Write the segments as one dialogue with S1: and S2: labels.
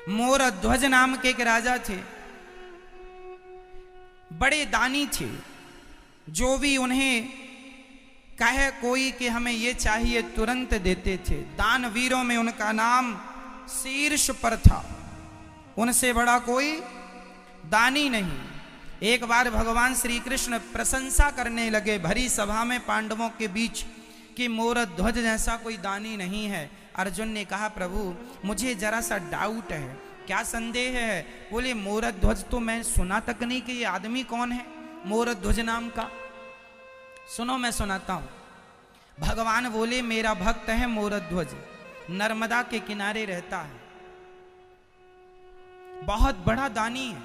S1: मोरध्वज नाम के एक राजा थे, बड़े दानी थे। जो भी उन्हें कहे कोई कि हमें ये चाहिए तुरंत देते थे। दानवीरों में उनका नाम शीर्ष पर था, उनसे बड़ा कोई दानी नहीं। एक बार भगवान श्री कृष्ण प्रशंसा करने लगे भरी सभा में पांडवों के बीच कि मोरध्वज जैसा कोई दानी नहीं है। अर्जुन ने कहा प्रभु मुझे जरा सा डाउट है, क्या संदेह है? बोले मोरध्वज तो मैं सुना तक नहीं कि ये आदमी कौन है मोरध्वज नाम का। सुनो मैं सुनाता हूं। भगवान बोले मेरा भक्त है मोरध्वज, नर्मदा के किनारे रहता है, बहुत बड़ा दानी है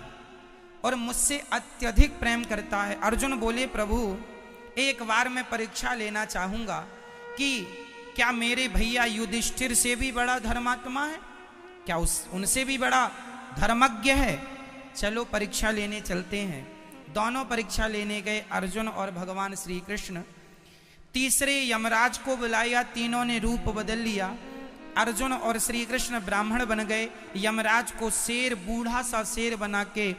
S1: और मुझसे अत्यधिक प्रेम करता है। अर्जुन बोले प्रभु एक बार मैं परीक्षा लेना चाहूंगा कि क्या मेरे भैया युधिष्ठिर से भी बड़ा धर्मात्मा है, क्या उनसे भी बड़ा धर्मज्ञ है? चलो परीक्षा लेने चलते हैं। दोनों परीक्षा लेने गए, अर्जुन और भगवान श्री कृष्ण। तीसरे यमराज को बुलाया, तीनों ने रूप बदल लिया। अर्जुन और श्री कृष्ण ब्राह्मण बन गए, यमराज को शेर, बूढ़ा सा शेर बना के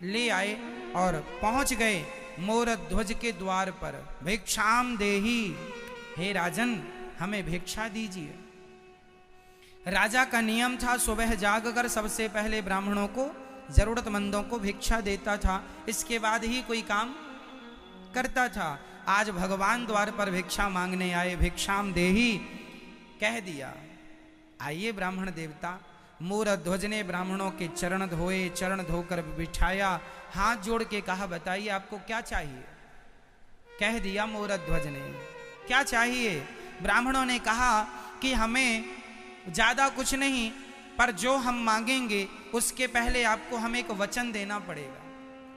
S1: ले आए और पहुंच गए मोरध्वज के द्वार पर। भिक्षाम देही, हे राजन हमें भिक्षा दीजिए। राजा का नियम था सुबह जागकर सबसे पहले ब्राह्मणों को, जरूरतमंदों को भिक्षा देता था, इसके बाद ही कोई काम करता था। आज भगवान द्वार पर भिक्षा मांगने आए। भिक्षाम देही कह दिया। आइए ब्राह्मण देवता। मोरध्वज ने ब्राह्मणों के चरण धोए, चरण धोकर बिठाया, हाथ जोड़ के कहा बताइए आपको क्या चाहिए? कह दिया मोरध्वज ने क्या चाहिए? ब्राह्मणों ने कहा कि हमें ज्यादा कुछ नहीं, पर जो हम मांगेंगे उसके पहले आपको हमें एक वचन देना पड़ेगा।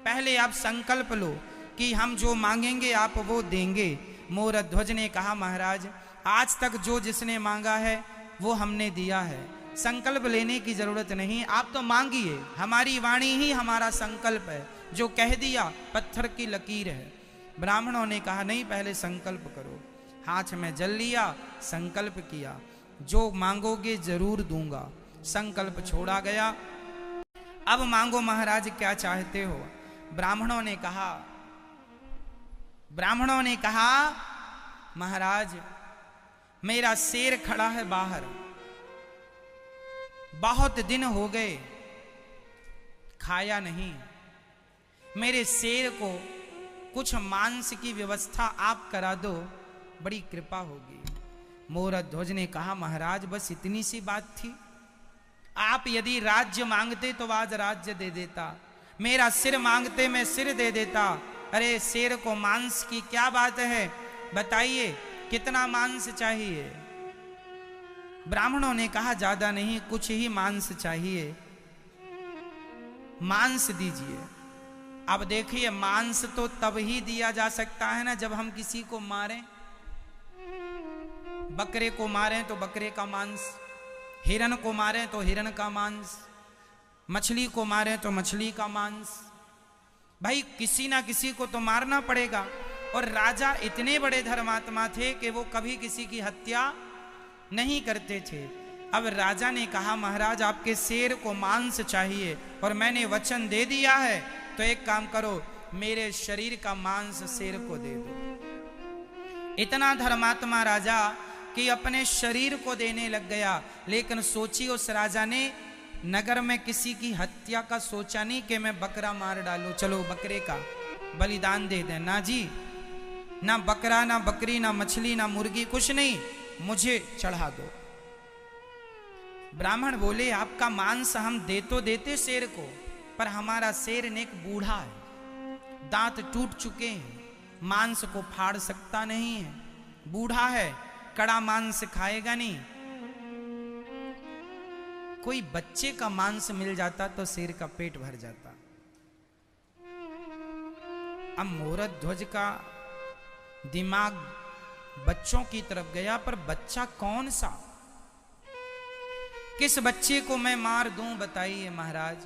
S1: पहले आप संकल्प लो कि हम जो मांगेंगे आप वो देंगे। मोरध्वज ने कहा महाराज आज तक जो जिसने मांगा है वो हमने दिया है, संकल्प लेने की जरूरत नहीं, आप तो मांगिए, हमारी वाणी ही हमारा संकल्प है, जो कह दिया पत्थर की लकीर है। ब्राह्मणों ने कहा नहीं पहले संकल्प करो। हाथ में जल लिया, संकल्प किया, जो मांगोगे जरूर दूंगा। संकल्प छोड़ा गया। अब मांगो महाराज क्या चाहते हो? ब्राह्मणों ने कहा महाराज मेरा शेर खड़ा है बाहर, बहुत दिन हो गए खाया नहीं, मेरे शेर को कुछ मांस की व्यवस्था आप करा दो, बड़ी कृपा होगी। मोरध्वज ने कहा महाराज बस इतनी सी बात थी, आप यदि राज्य मांगते तो आज राज्य दे देता, मेरा सिर मांगते मैं सिर दे देता। अरे शेर को मांस की क्या बात है, बताइए कितना मांस चाहिए? ब्राह्मणों ने कहा ज्यादा नहीं, कुछ ही मांस चाहिए, मांस दीजिए। अब देखिए मांस तो तब ही दिया जा सकता है ना जब हम किसी को मारें। बकरे को मारें तो बकरे का मांस, हिरण को मारें तो हिरण का मांस, मछली को मारें तो मछली का मांस। भाई किसी ना किसी को तो मारना पड़ेगा। और राजा इतने बड़े धर्मात्मा थे कि वो कभी किसी की हत्या नहीं करते थे। अब राजा ने कहा महाराज आपके शेर को मांस चाहिए और मैंने वचन दे दिया है, तो एक काम करो मेरे शरीर का मांस शेर को दे दो। इतना धर्मात्मा राजा कि अपने शरीर को देने लग गया। लेकिन सोची उस राजा ने नगर में किसी की हत्या का सोचा नहीं कि मैं बकरा मार डालूं, चलो बकरे का बलिदान दे दें। ना जी, ना बकरा, ना बकरी, ना मछली, ना मुर्गी, कुछ नहीं, मुझे चढ़ा दो। ब्राह्मण बोले आपका मांस हम दे तो देते शेर को, पर हमारा शेर नेक बूढ़ा है, दांत टूट चुके हैं, मांस को फाड़ सकता नहीं है, बूढ़ा है, कड़ा मांस खाएगा नहीं। कोई बच्चे का मांस मिल जाता तो शेर का पेट भर जाता। अब मोरध्वज का दिमाग बच्चों की तरफ गया, पर बच्चा कौन सा, किस बच्चे को मैं मार दूं बताइए महाराज?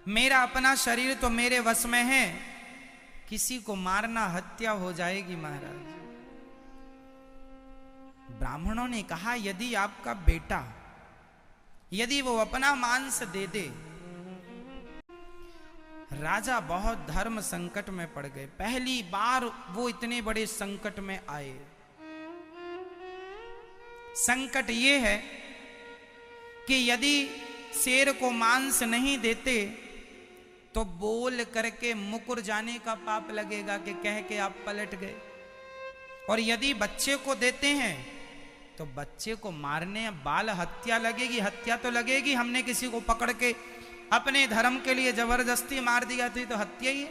S1: मेरा अपना शरीर तो मेरे वश में है, किसी को मारना हत्या हो जाएगी महाराज। ब्राह्मणों ने कहा यदि आपका बेटा यदि वो अपना मांस दे दे। राजा बहुत धर्म संकट में पड़ गए, पहली बार वो इतने बड़े संकट में आए। संकट ये है कि यदि शेर को मांस नहीं देते तो बोल करके मुकर जाने का पाप लगेगा कि कह के आप पलट गए, और यदि बच्चे को देते हैं तो बच्चे को मारने बाल हत्या लगेगी। हत्या तो लगेगी, हमने किसी को पकड़ के अपने धर्म के लिए जबरदस्ती मार दिया थी तो हत्या ही है,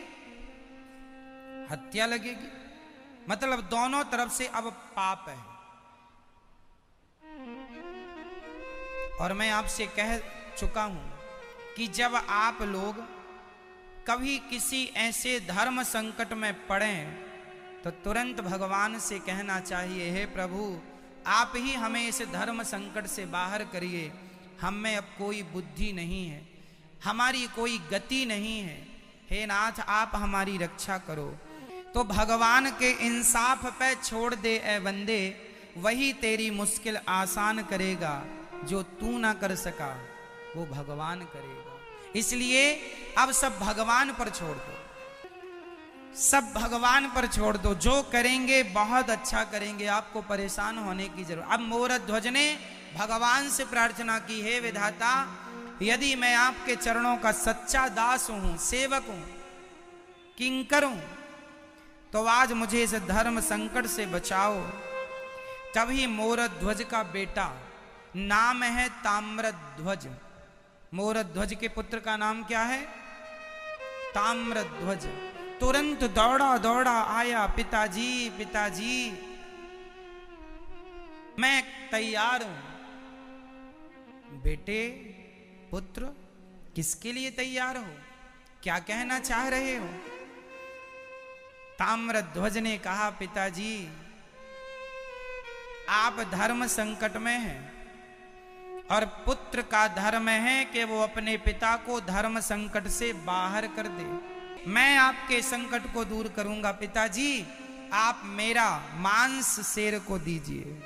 S1: हत्या लगेगी। मतलब दोनों तरफ से अब पाप है। और मैं आपसे कह चुका हूं कि जब आप लोग कभी किसी ऐसे धर्म संकट में पड़े तो तुरंत भगवान से कहना चाहिए, हे प्रभु आप ही हमें इस धर्म संकट से बाहर करिए। हम में अब कोई बुद्धि नहीं है, हमारी कोई गति नहीं है, हे नाथ आप हमारी रक्षा करो। तो भगवान के इंसाफ पे छोड़ दे ए बंदे, वही तेरी मुश्किल आसान करेगा। जो तू ना कर सका वो भगवान करेगा। इसलिए अब सब भगवान पर छोड़ दो, सब भगवान पर छोड़ दो। जो करेंगे बहुत अच्छा करेंगे, आपको परेशान होने की जरूरत। अब मोरध्वज ने भगवान से प्रार्थना की, हे विधाता यदि मैं आपके चरणों का सच्चा दास हूं, सेवक हूं, किंकर हूं, तो आज मुझे इस धर्म संकट से बचाओ। तभी मोरध्वज का बेटा, नाम है ताम्रध्वज, मोरध्वज के पुत्र का नाम क्या है? ताम्रध्वज। तुरंत दौड़ा दौड़ा आया, पिताजी पिताजी मैं तैयार हूं। बेटे पुत्र किसके लिए तैयार हो, क्या कहना चाह रहे हो? ताम्रध्वज ने कहा, पिताजी आप धर्म संकट में हैं और पुत्र का धर्म है कि वो अपने पिता को धर्म संकट से बाहर कर दे। मैं आपके संकट को दूर करूंगा। पिताजी आप मेरा मांस शेर को दीजिए,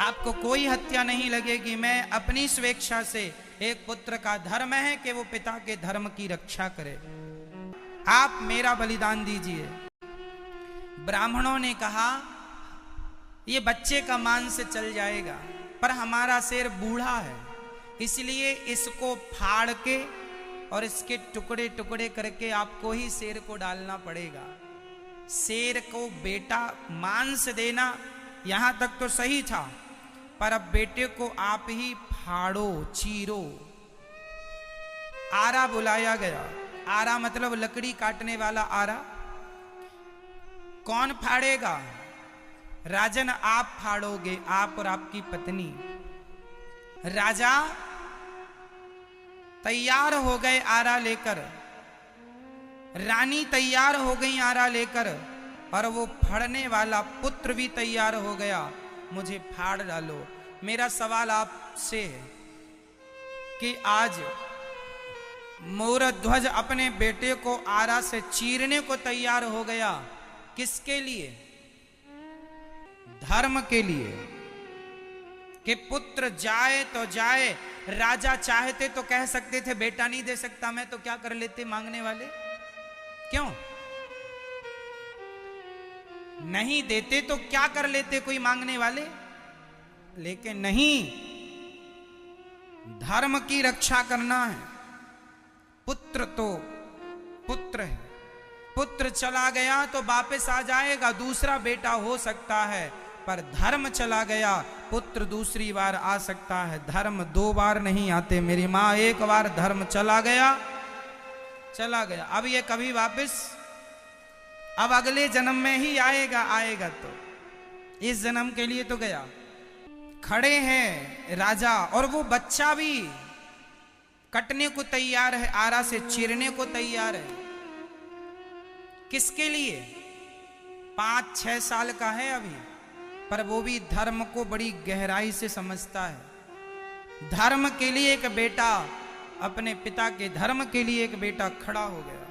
S1: आपको कोई हत्या नहीं लगेगी। मैं अपनी स्वेच्छा से, एक पुत्र का धर्म है कि वो पिता के धर्म की रक्षा करे, आप मेरा बलिदान दीजिए। ब्राह्मणों ने कहा ये बच्चे का मांस चल जाएगा, पर हमारा शेर बूढ़ा है, इसलिए इसको फाड़ के और इसके टुकड़े टुकड़े करके आपको ही शेर को डालना पड़ेगा। शेर को बेटा मांस देना यहां तक तो सही था, पर अब बेटे को आप ही फाड़ो, चीरो। आरा बुलाया गया। आरा मतलब लकड़ी काटने वाला आरा। कौन फाड़ेगा? राजन आप फाड़ोगे, आप और आपकी पत्नी। राजा तैयार हो गए आरा लेकर, रानी तैयार हो गई आरा लेकर, और वो फाड़ने वाला पुत्र भी तैयार हो गया, मुझे फाड़ डालो। मेरा सवाल आपसे है कि आज मोरध्वज अपने बेटे को आरा से चीरने को तैयार हो गया, किसके लिए? धर्म के लिए, कि पुत्र जाए तो जाए। राजा चाहते तो कह सकते थे बेटा नहीं दे सकता मैं, तो क्या कर लेते मांगने वाले? क्यों नहीं देते? तो क्या कर लेते कोई मांगने वाले? लेकिन नहीं, धर्म की रक्षा करना है। पुत्र तो पुत्र है, पुत्र चला गया तो वापस आ जाएगा, दूसरा बेटा हो सकता है, पर धर्म चला गया, पुत्र दूसरी बार आ सकता है। धर्म दो बार नहीं आते मेरी माँ, एक बार धर्म चला गया, चला गया, अब ये कभी वापस, अब अगले जन्म में ही आएगा। आएगा तो इस जन्म के लिए तो गया। खड़े हैं राजा और वो बच्चा भी कटने को तैयार है, आरा से चीरने को तैयार है। किसके लिए? 5-6 साल का है अभी, पर वो भी धर्म को बड़ी गहराई से समझता है। धर्म के लिए एक बेटा, अपने पिता के धर्म के लिए एक बेटा खड़ा हो गया।